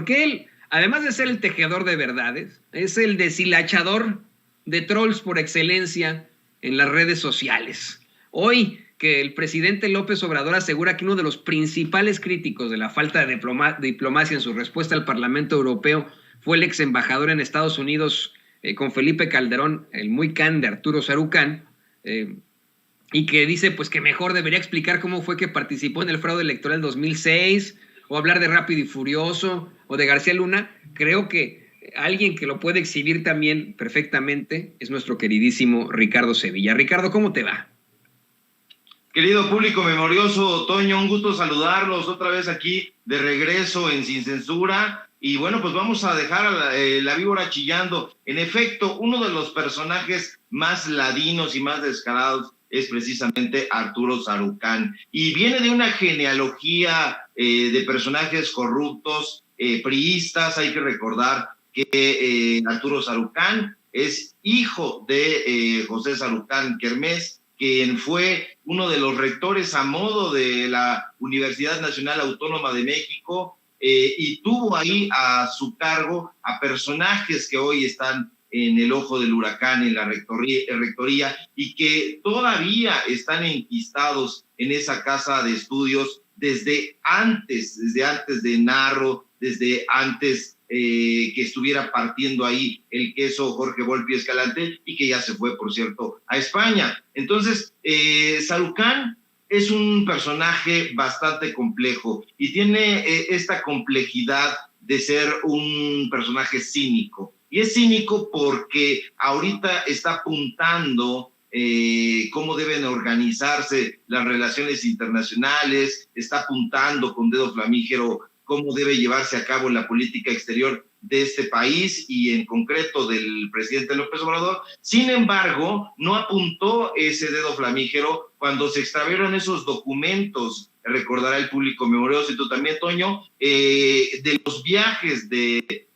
porque él, además de ser el tejedor de verdades, es el deshilachador de trolls por excelencia en las redes sociales. Hoy que el presidente López Obrador asegura que uno de los principales críticos de la falta de diplomacia en su respuesta al Parlamento Europeo fue el ex embajador en Estados Unidos con Felipe Calderón, el muy can de Arturo Sarucán, y que dice pues que mejor debería explicar cómo fue que participó en el fraude electoral 2006, o hablar de Rápido y Furioso, o de García Luna. Creo que alguien que lo puede exhibir también perfectamente es nuestro queridísimo Ricardo Sevilla. Ricardo, ¿cómo te va? Querido público memorioso, Toño, un gusto saludarlos otra vez aquí de regreso en Sin Censura. Y bueno, pues vamos a dejar a la víbora chillando. En efecto, uno de los personajes más ladinos y más descarados es precisamente Arturo Sarucán. Y viene de una genealogía de personajes corruptos, priistas. Hay que recordar que Arturo Sarucán es hijo de José Sarucán Kermés, quien fue uno de los rectores a modo de la Universidad Nacional Autónoma de México, y tuvo ahí a su cargo a personajes que hoy están en el ojo del huracán en la rectoría y que todavía están enquistados en esa casa de estudios desde antes de Narro, desde antes que estuviera partiendo ahí el queso Jorge Volpi Escalante, y que ya se fue, por cierto, a España. Entonces, Sarucán es un personaje bastante complejo y tiene esta complejidad de ser un personaje cínico. Y es cínico porque ahorita está apuntando cómo deben organizarse las relaciones internacionales, está apuntando con dedo flamígero cómo debe llevarse a cabo la política exterior de este país y en concreto del presidente López Obrador. Sin embargo, no apuntó ese dedo flamígero cuando se extraviaron esos documentos, recordará el público memorioso y tú también, Toño, de los viajes de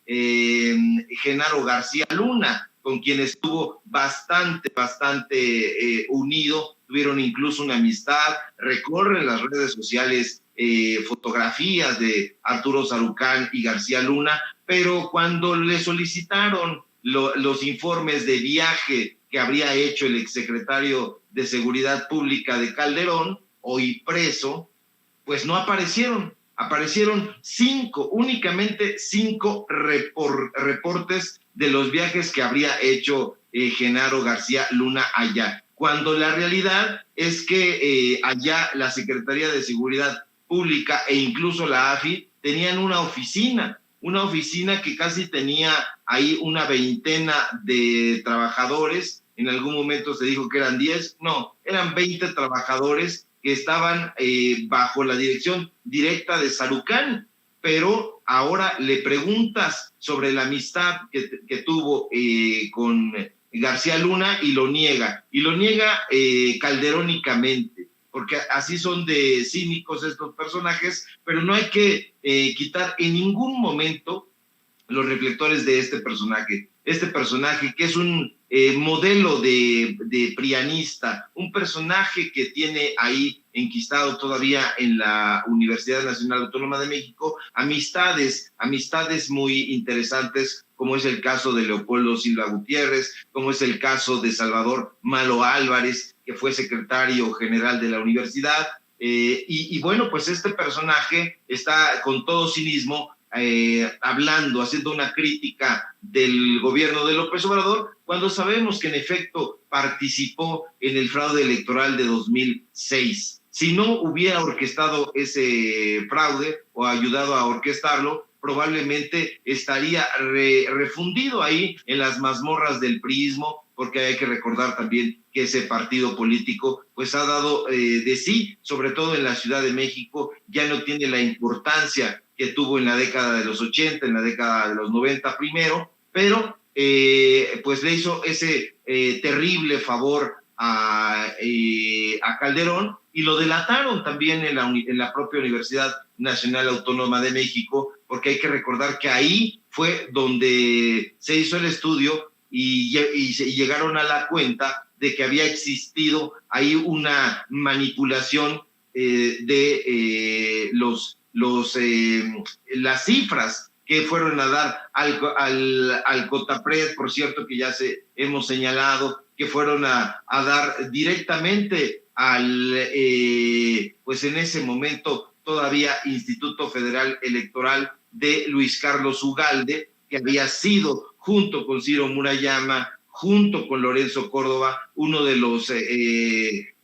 Genaro García Luna, con quien estuvo bastante unido, tuvieron incluso una amistad, recorren las redes sociales fotografías de Arturo Sarucán y García Luna, pero cuando le solicitaron los informes de viaje que habría hecho el exsecretario de Seguridad Pública de Calderón, hoy preso, pues no aparecieron. Aparecieron únicamente cinco reportes de los viajes que habría hecho Genaro García Luna allá, cuando la realidad es que allá la Secretaría de Seguridad Pública e incluso la AFI tenían una oficina que casi tenía ahí una veintena de trabajadores. En algún momento se dijo que eran 10, no, eran 20 trabajadores que estaban bajo la dirección directa de Sarucán, pero ahora le preguntas sobre la amistad que tuvo con García Luna y lo niega calderónicamente, porque así son de cínicos estos personajes, pero no hay que quitar en ningún momento los reflectores de este personaje que es un modelo de prianista, un personaje que tiene ahí enquistado todavía en la Universidad Nacional Autónoma de México amistades muy interesantes, como es el caso de Leopoldo Silva Gutiérrez, como es el caso de Salvador Malo Álvarez, que fue secretario general de la universidad, y bueno, pues este personaje está con todo cinismo haciendo una crítica del gobierno de López Obrador, cuando sabemos que en efecto participó en el fraude electoral de 2006. Si no hubiera orquestado ese fraude o ayudado a orquestarlo, probablemente estaría refundido ahí en las mazmorras del priismo, porque hay que recordar también que ese partido político pues ha dado de sí, sobre todo en la Ciudad de México, ya no tiene la importancia que tuvo en la década de los 80, en la década de los 90 primero, pero pues le hizo ese terrible favor a Calderón, y lo delataron también en la propia Universidad Nacional Autónoma de México, porque hay que recordar que ahí fue donde se hizo el estudio y llegaron a la cuenta de que había existido ahí una manipulación de las cifras que fueron a dar al Cotapred, por cierto, que ya hemos señalado, que fueron a dar directamente al, pues en ese momento todavía Instituto Federal Electoral de Luis Carlos Ugalde, que había sido, junto con Ciro Murayama, junto con Lorenzo Córdoba, uno de los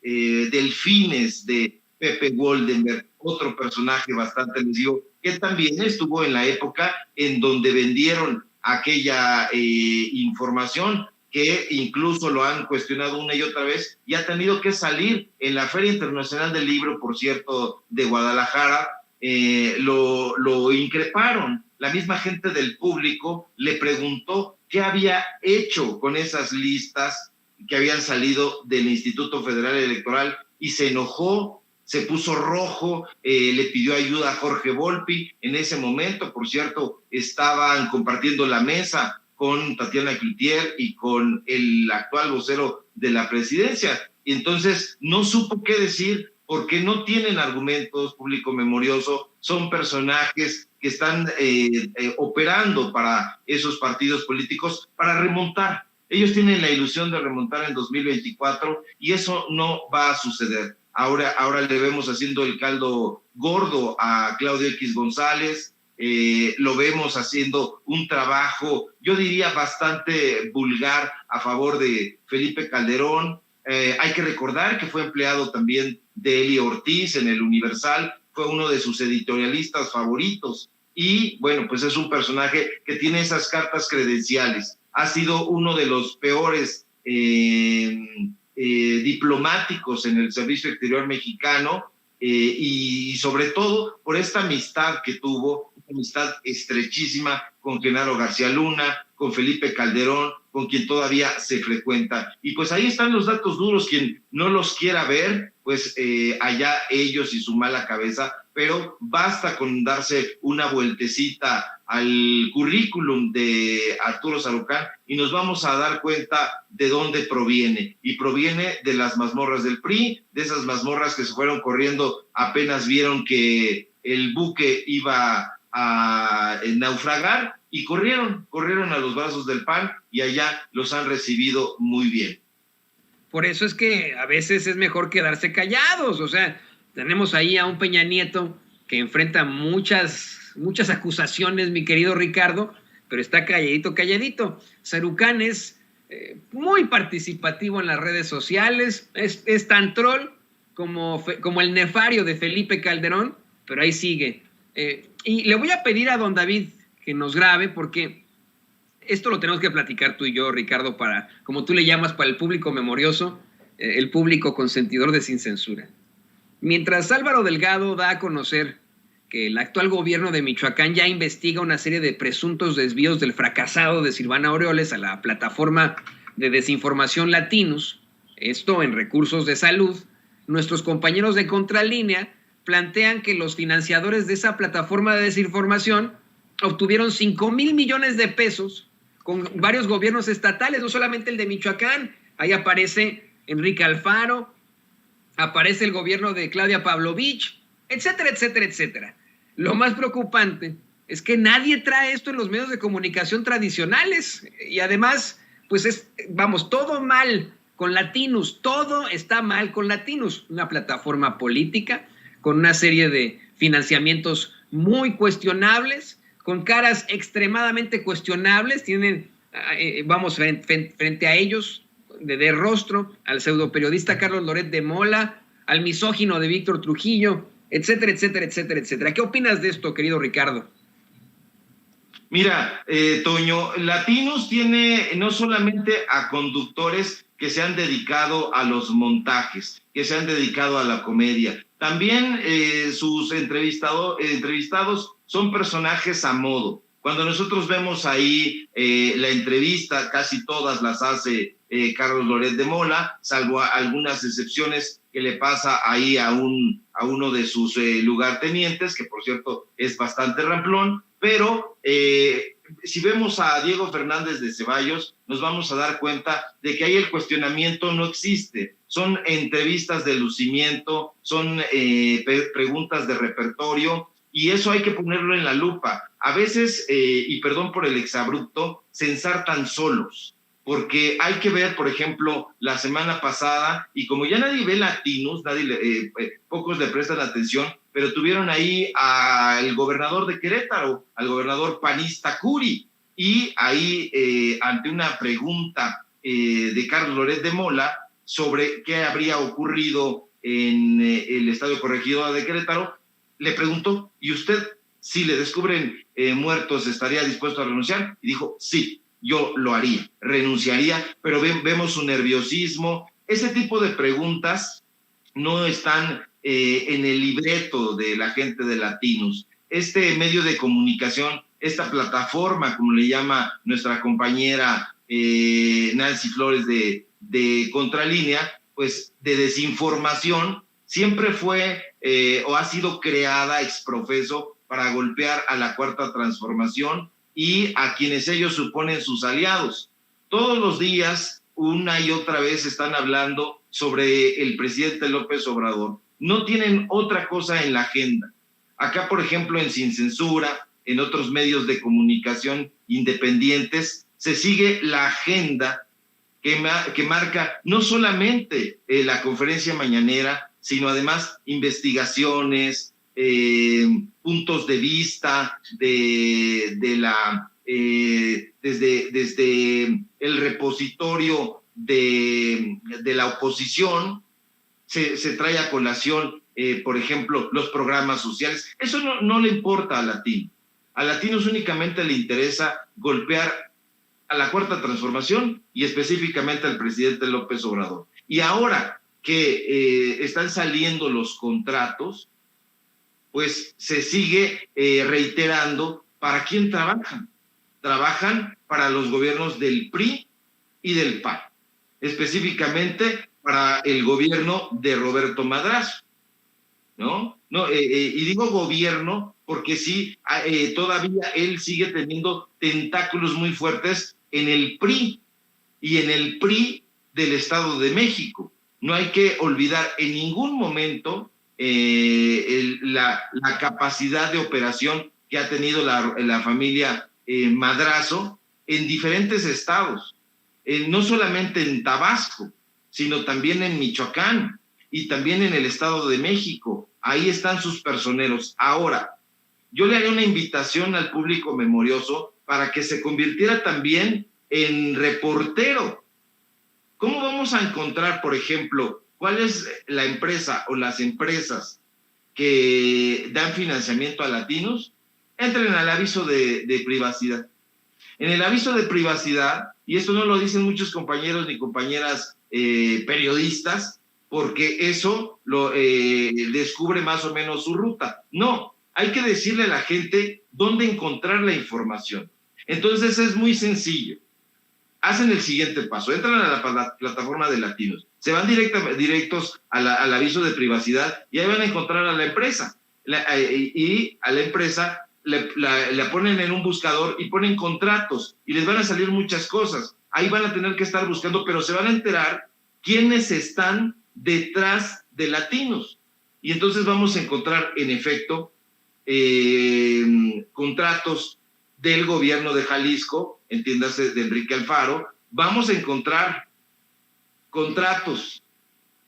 delfines de Pepe Goldenberg, otro personaje bastante lesivo, que también estuvo en la época en donde vendieron aquella información, que incluso lo han cuestionado una y otra vez, y ha tenido que salir en la Feria Internacional del Libro, por cierto, de Guadalajara. Lo increparon. La misma gente del público le preguntó qué había hecho con esas listas que habían salido del Instituto Federal Electoral, y se enojó, se puso rojo, le pidió ayuda a Jorge Volpi. En ese momento, por cierto, estaban compartiendo la mesa con Tatiana Cloutier y con el actual vocero de la presidencia. Y entonces no supo qué decir, porque no tienen argumentos, público memorioso, son personajes que están operando para esos partidos políticos para remontar. Ellos tienen la ilusión de remontar en 2024 y eso no va a suceder. Ahora le vemos haciendo el caldo gordo a Claudio X González, lo vemos haciendo un trabajo, yo diría, bastante vulgar a favor de Felipe Calderón. Hay que recordar que fue empleado también de Eli Ortiz en el Universal, fue uno de sus editorialistas favoritos, y bueno, pues es un personaje que tiene esas cartas credenciales. Ha sido uno de los peores diplomáticos en el servicio exterior mexicano, y sobre todo por esta amistad que tuvo, una amistad estrechísima con Genaro García Luna, con Felipe Calderón, con quien todavía se frecuenta. Y pues ahí están los datos duros. Quien no los quiera ver, pues allá ellos y su mala cabeza, pero basta con darse una vueltecita al currículum de Arturo Sarucán y nos vamos a dar cuenta de dónde proviene. Y proviene de las mazmorras del PRI, de esas mazmorras que se fueron corriendo apenas vieron que el buque iba a naufragar, y corrieron a los brazos del PAN, y allá los han recibido muy bien. Por eso es que a veces es mejor quedarse callados. O sea, tenemos ahí a un Peña Nieto que enfrenta muchas acusaciones, mi querido Ricardo, pero está calladito. Sarucán es muy participativo en las redes sociales, es tan troll como el nefario de Felipe Calderón, pero ahí sigue. Y le voy a pedir a don David que nos grabe, porque esto lo tenemos que platicar tú y yo, Ricardo, para, como tú le llamas, para el público memorioso, el público consentidor de Sin Censura. Mientras Álvaro Delgado da a conocer que el actual gobierno de Michoacán ya investiga una serie de presuntos desvíos del fracasado de Silvana Aureoles a la plataforma de desinformación Latinus, esto en recursos de salud, nuestros compañeros de Contralínea plantean que los financiadores de esa plataforma de desinformación obtuvieron 5,000 millones de pesos con varios gobiernos estatales, no solamente el de Michoacán. Ahí aparece Enrique Alfaro, aparece el gobierno de Claudia Pavlovich, etcétera, etcétera, etcétera. Lo más preocupante es que nadie trae esto en los medios de comunicación tradicionales, y además, pues todo mal con Latinus, todo está mal con Latinus, una plataforma política con una serie de financiamientos muy cuestionables, con caras extremadamente cuestionables. Tienen, frente a ellos, de rostro, al pseudoperiodista Carlos Loret de Mola, al misógino de Víctor Trujillo, etcétera, etcétera, etcétera, etcétera. ¿Qué opinas de esto, querido Ricardo? Mira, Toño, Latinus tiene no solamente a conductores que se han dedicado a los montajes, que se han dedicado a la comedia, también sus entrevistados son personajes a modo. Cuando nosotros vemos ahí la entrevista, casi todas las hace Carlos Loret de Mola, salvo algunas excepciones que le pasa ahí a uno de sus lugartenientes, que por cierto es bastante ramplón, pero si vemos a Diego Fernández de Ceballos, nos vamos a dar cuenta de que ahí el cuestionamiento no existe. Son entrevistas de lucimiento, son preguntas de repertorio, y eso hay que ponerlo en la lupa. A veces, y perdón por el exabrupto, se ensartan solos, porque hay que ver, por ejemplo, la semana pasada, y como ya nadie ve Latinos, pocos le prestan atención, pero tuvieron ahí al gobernador de Querétaro, al gobernador panista Curi, y ahí ante una pregunta de Carlos Loret de Mola sobre qué habría ocurrido en el Estadio Corregidora de Querétaro, le preguntó, ¿y usted, si le descubren muertos, estaría dispuesto a renunciar? Y dijo, sí, yo lo haría, renunciaría, pero vemos su nerviosismo. Ese tipo de preguntas no están en el libreto de la gente de Latinos. Este medio de comunicación, esta plataforma, como le llama nuestra compañera Nancy Flores de Contralínea, pues de desinformación, siempre fue o ha sido creada ex profeso para golpear a la Cuarta Transformación y a quienes ellos suponen sus aliados. Todos los días, una y otra vez, están hablando sobre el presidente López Obrador. No tienen otra cosa en la agenda. Acá, por ejemplo, en Sin Censura, en otros medios de comunicación independientes, se sigue la agenda que marca no solamente la conferencia mañanera, sino además investigaciones, puntos de vista desde el repositorio de la oposición, se trae a colación, por ejemplo, los programas sociales. Eso no le importa a Latino. A Latinos únicamente le interesa golpear a la Cuarta Transformación y específicamente al presidente López Obrador. Y ahora que están saliendo los contratos, pues se sigue reiterando para quién trabajan. Trabajan para los gobiernos del PRI y del PAN, específicamente para el gobierno de Roberto Madrazo, ¿no? Y digo gobierno porque sí, todavía él sigue teniendo tentáculos muy fuertes en el PRI y en el PRI del Estado de México. No hay que olvidar en ningún momento la capacidad de operación que ha tenido la familia Madrazo en diferentes estados, no solamente en Tabasco, sino también en Michoacán y también en el Estado de México. Ahí están sus personeros. Ahora, yo le haré una invitación al público memorioso para que se convirtiera también en reportero. ¿Cómo vamos a encontrar, por ejemplo, cuál es la empresa o las empresas que dan financiamiento a Latinos? Entren al aviso de privacidad. En el aviso de privacidad, y esto no lo dicen muchos compañeros ni compañeras periodistas, porque eso lo descubre más o menos su ruta. No, hay que decirle a la gente dónde encontrar la información. Entonces es muy sencillo. Hacen el siguiente paso, entran a la plataforma de Latinos, se van directos al aviso de privacidad y ahí van a encontrar a la empresa. Y a la empresa la ponen en un buscador y ponen contratos y les van a salir muchas cosas. Ahí van a tener que estar buscando, pero se van a enterar quiénes están detrás de Latinos. Y entonces vamos a encontrar, en efecto, contratos del gobierno de Jalisco, entiéndase de Enrique Alfaro. Vamos a encontrar contratos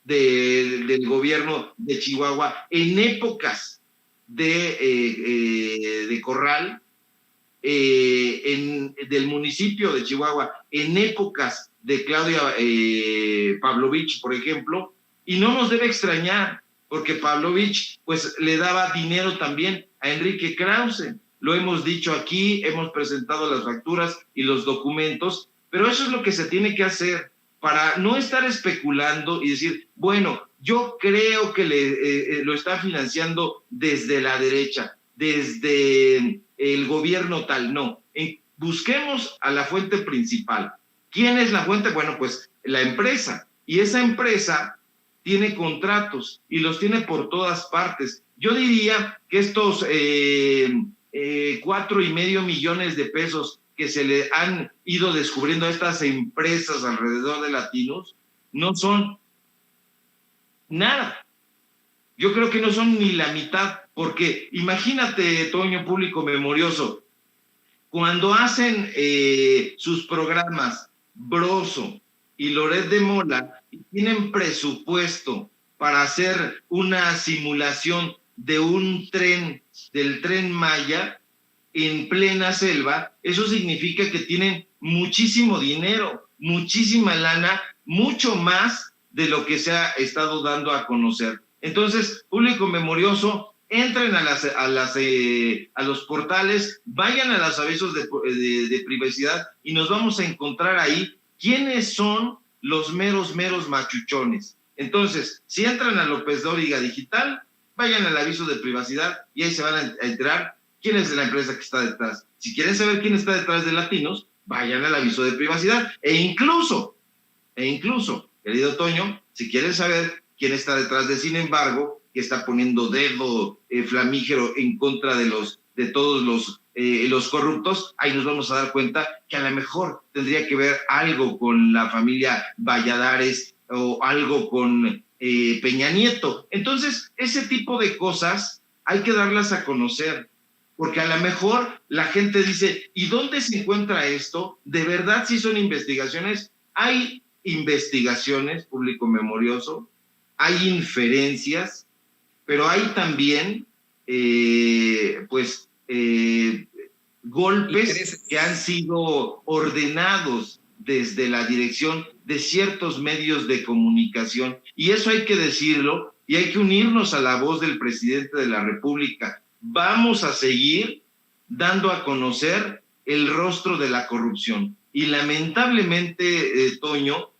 del gobierno de Chihuahua en épocas de Corral, del municipio de Chihuahua en épocas de Claudia Pavlovich, por ejemplo, y no nos debe extrañar, porque Pavlovich pues le daba dinero también a Enrique Krause. Lo hemos dicho aquí, hemos presentado las facturas y los documentos, pero eso es lo que se tiene que hacer para no estar especulando y decir, bueno, yo creo que lo está financiando desde la derecha, desde el gobierno tal. No, busquemos a la fuente principal. ¿Quién es la fuente? Bueno, pues la empresa. Y esa empresa tiene contratos y los tiene por todas partes. Yo diría que estos 4.5 millones de pesos que se le han ido descubriendo a estas empresas alrededor de Latinos no son nada. Yo creo que no son ni la mitad porque imagínate, Toño, público memorioso, cuando hacen sus programas Broso y Loret de Mola, tienen presupuesto para hacer una simulación de un tren, del Tren Maya, en plena selva, eso significa que tienen muchísimo dinero, muchísima lana, mucho más de lo que se ha estado dando a conocer. Entonces, público memorioso, entren a los portales, vayan a los avisos de privacidad y nos vamos a encontrar ahí quiénes son los meros machuchones. Entonces, si entran a López Dóriga Digital, vayan al aviso de privacidad y ahí se van a enterar quién es la empresa que está detrás. Si quieren saber quién está detrás de Latinos, vayan al aviso de privacidad. E incluso, querido Toño, si quieren saber quién está detrás de Sin Embargo, que está poniendo dedo flamígero en contra de todos los corruptos, ahí nos vamos a dar cuenta que a lo mejor tendría que ver algo con la familia Valladares o algo con Peña Nieto. Entonces, ese tipo de cosas hay que darlas a conocer, porque a lo mejor la gente dice, ¿y dónde se encuentra esto? ¿De verdad sí son investigaciones? Hay investigaciones, público memorioso, hay inferencias, pero hay también, golpes que han sido ordenados desde la dirección de ciertos medios de comunicación. Y eso hay que decirlo, y hay que unirnos a la voz del presidente de la República. Vamos a seguir dando a conocer el rostro de la corrupción. Y lamentablemente, Toño,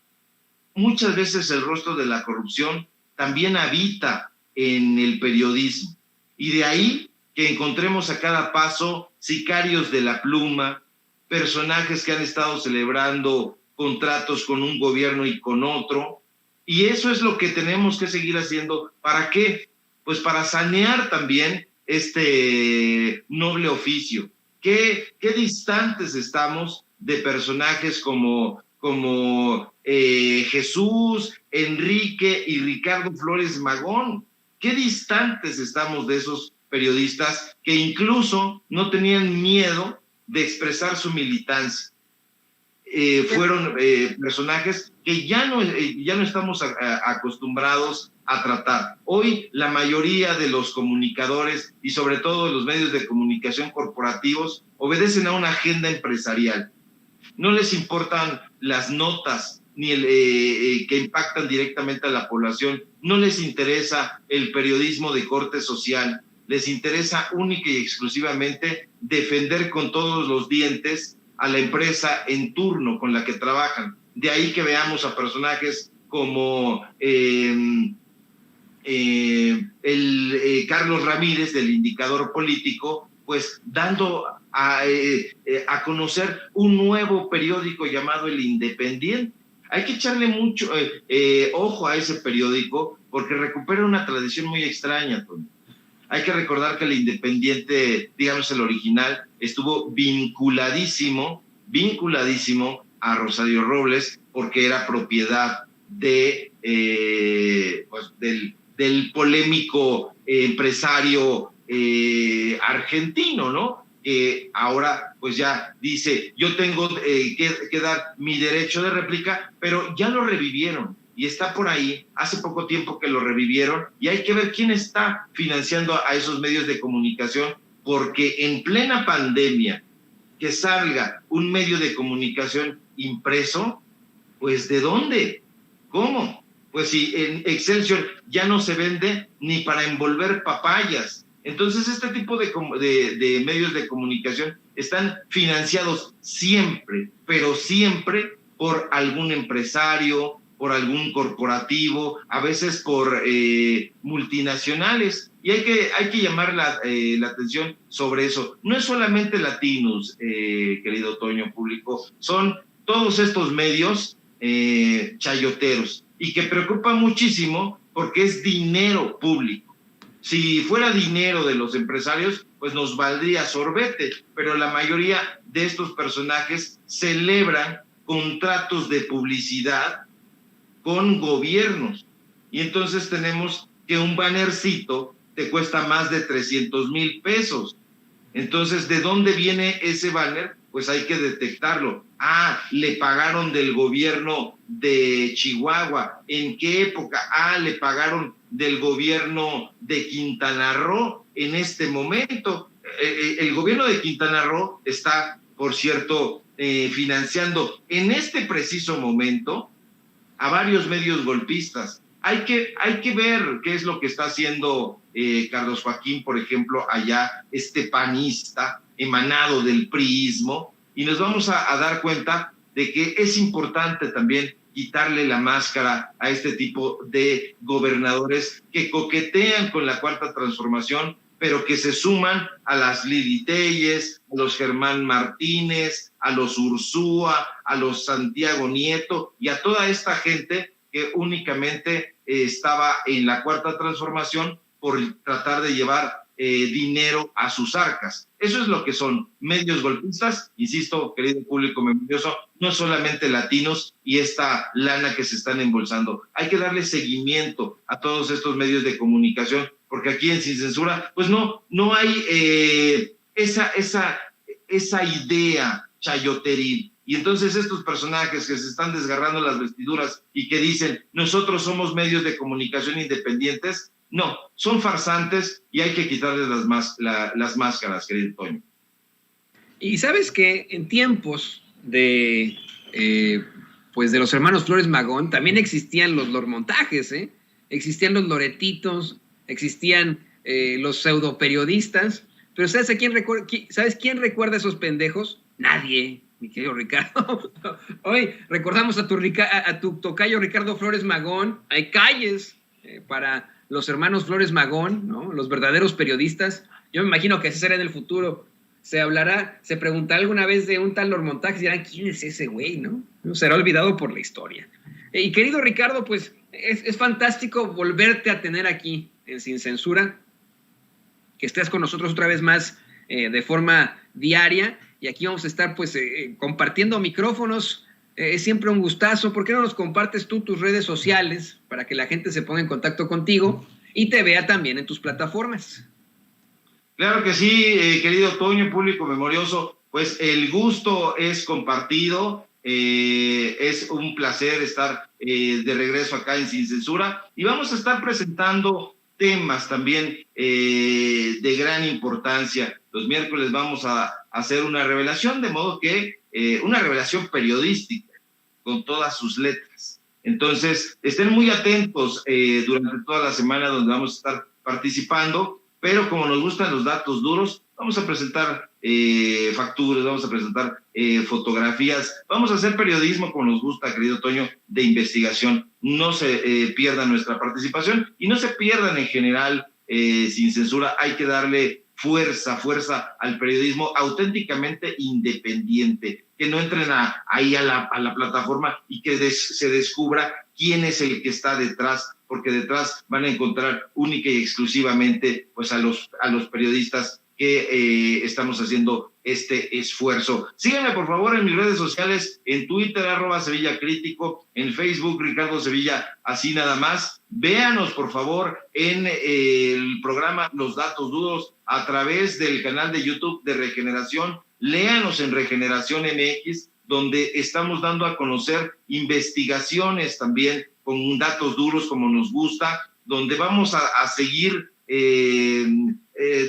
muchas veces el rostro de la corrupción también habita en el periodismo. Y de ahí que encontremos a cada paso sicarios de la pluma, personajes que han estado celebrando contratos con un gobierno y con otro. Y eso es lo que tenemos que seguir haciendo. ¿Para qué? Pues para sanear también este noble oficio. ¿Qué distantes estamos de personajes como Jesús, Enrique y Ricardo Flores Magón? ¿Qué distantes estamos de esos periodistas que incluso no tenían miedo de expresar su militancia? Fueron personajes que ya no estamos acostumbrados a tratar. Hoy la mayoría de los comunicadores y sobre todo de los medios de comunicación corporativos obedecen a una agenda empresarial. No les importan las notas ni que impactan directamente a la población. No les interesa el periodismo de corte social. Les interesa única y exclusivamente defender con todos los dientes a la empresa en turno con la que trabajan. De ahí que veamos a personajes como Carlos Ramírez, del Indicador Político, pues dando a conocer un nuevo periódico llamado El Independiente. Hay que echarle mucho ojo a ese periódico porque recupera una tradición muy extraña, Tony. Hay que recordar que El Independiente, digamos el original, estuvo vinculadísimo a Rosario Robles porque era propiedad de del polémico empresario argentino, ¿no? Que ahora pues ya dice, yo tengo que dar mi derecho de réplica, pero ya lo revivieron y está por ahí, hace poco tiempo que lo revivieron y hay que ver quién está financiando a esos medios de comunicación, porque en plena pandemia que salga un medio de comunicación impreso, pues ¿de dónde? ¿Cómo? Pues si en Excelsior ya no se vende ni para envolver papayas. Entonces este tipo de medios de comunicación están financiados siempre, pero siempre por algún empresario, por algún corporativo, a veces por multinacionales. Y hay que llamar la atención sobre eso. No es solamente Latinos, querido Toño, público, son todos estos medios chayoteros y que preocupa muchísimo porque es dinero público. Si fuera dinero de los empresarios, pues nos valdría sorbete, pero la mayoría de estos personajes celebran contratos de publicidad con gobiernos. Y entonces tenemos que un bannercito te cuesta más de 300,000 pesos. Entonces, ¿de dónde viene ese banner? Pues hay que detectarlo. Le pagaron del gobierno de Chihuahua. ¿En qué época? Le pagaron del gobierno de Quintana Roo en este momento. El gobierno de Quintana Roo está, por cierto, financiando en este preciso momento a varios medios golpistas. Hay que ver qué es lo que está haciendo Carlos Joaquín, por ejemplo, allá, este panista emanado del priismo, y nos vamos a dar cuenta de que es importante también quitarle la máscara a este tipo de gobernadores que coquetean con la Cuarta Transformación, pero que se suman a las Lili Téllez, a los Germán Martínez, a los Ursúa, a los Santiago Nieto y a toda esta gente que únicamente estaba en la Cuarta Transformación por tratar de llevar dinero a sus arcas. Eso es lo que son medios golpistas, insisto, querido público memorioso, no solamente latinos y esta lana que se están embolsando. Hay que darle seguimiento a todos estos medios de comunicación, porque aquí en Sin Censura, pues no hay esa idea chayoteril. Y entonces estos personajes que se están desgarrando las vestiduras y que dicen, nosotros somos medios de comunicación independientes, no, son farsantes y hay que quitarles las máscaras, querido Toño. Y sabes que en tiempos de los hermanos Flores Magón también existían los lormontajes, existían los loretitos, existían los pseudoperiodistas, pero ¿sabes quién recuerda a esos pendejos? Nadie, mi querido Ricardo. Hoy recordamos a tu tocayo Ricardo Flores Magón. Hay calles para los hermanos Flores Magón, ¿no? Los verdaderos periodistas. Yo me imagino que así será en el futuro. Se preguntará alguna vez de un tal Lormontaje y dirán, ¿quién es ese güey, no? Será olvidado por la historia. Y querido Ricardo, pues es fantástico volverte a tener aquí en Sin Censura, que estés con nosotros otra vez más de forma diaria, y aquí vamos a estar pues compartiendo micrófonos. Es siempre un gustazo. ¿Por qué no nos compartes tú tus redes sociales para que la gente se ponga en contacto contigo y te vea también en tus plataformas? Claro que sí, querido Toño, público memorioso, pues el gusto es compartido. Es un placer estar de regreso acá en Sin Censura y vamos a estar presentando temas también de gran importancia. Los miércoles vamos a hacer una revelación, de modo que una revelación periodística con todas sus letras. Entonces, estén muy atentos durante toda la semana donde vamos a estar participando, pero como nos gustan los datos duros, vamos a presentar facturas, vamos a presentar fotografías, vamos a hacer periodismo como nos gusta, querido Toño, de investigación. No se pierdan nuestra participación y no se pierdan en general Sin Censura. Hay que darle fuerza al periodismo auténticamente independiente, que no entren ahí a la plataforma y que se descubra quién es el que está detrás, porque detrás van a encontrar única y exclusivamente pues a los periodistas que estamos haciendo este esfuerzo. Síganme por favor en mis redes sociales, en Twitter @SevillaCrítico, en Facebook Ricardo Sevilla, así nada más. Véanos por favor en el programa Los Datos Duros a través del canal de YouTube de Regeneración. Léanos en Regeneración MX, donde estamos dando a conocer investigaciones también con datos duros como nos gusta, donde vamos a seguir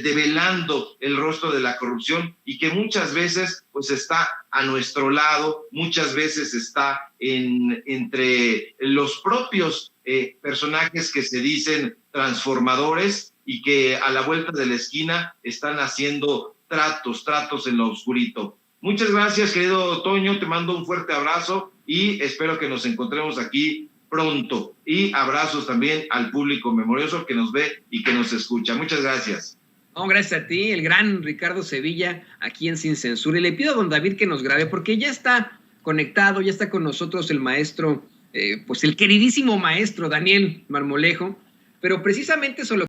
develando el rostro de la corrupción y que muchas veces pues está a nuestro lado, muchas veces está entre los propios personajes que se dicen transformadores y que a la vuelta de la esquina están haciendo tratos en lo oscurito. Muchas gracias, querido Toño, te mando un fuerte abrazo y espero que nos encontremos aquí pronto. Y abrazos también al público memorioso que nos ve y que nos escucha. Muchas gracias. No, gracias a ti, el gran Ricardo Sevilla, aquí en Sin Censura. Y le pido a don David que nos grabe, porque ya está conectado, ya está con nosotros el maestro, pues el queridísimo maestro Daniel Marmolejo, pero precisamente eso lo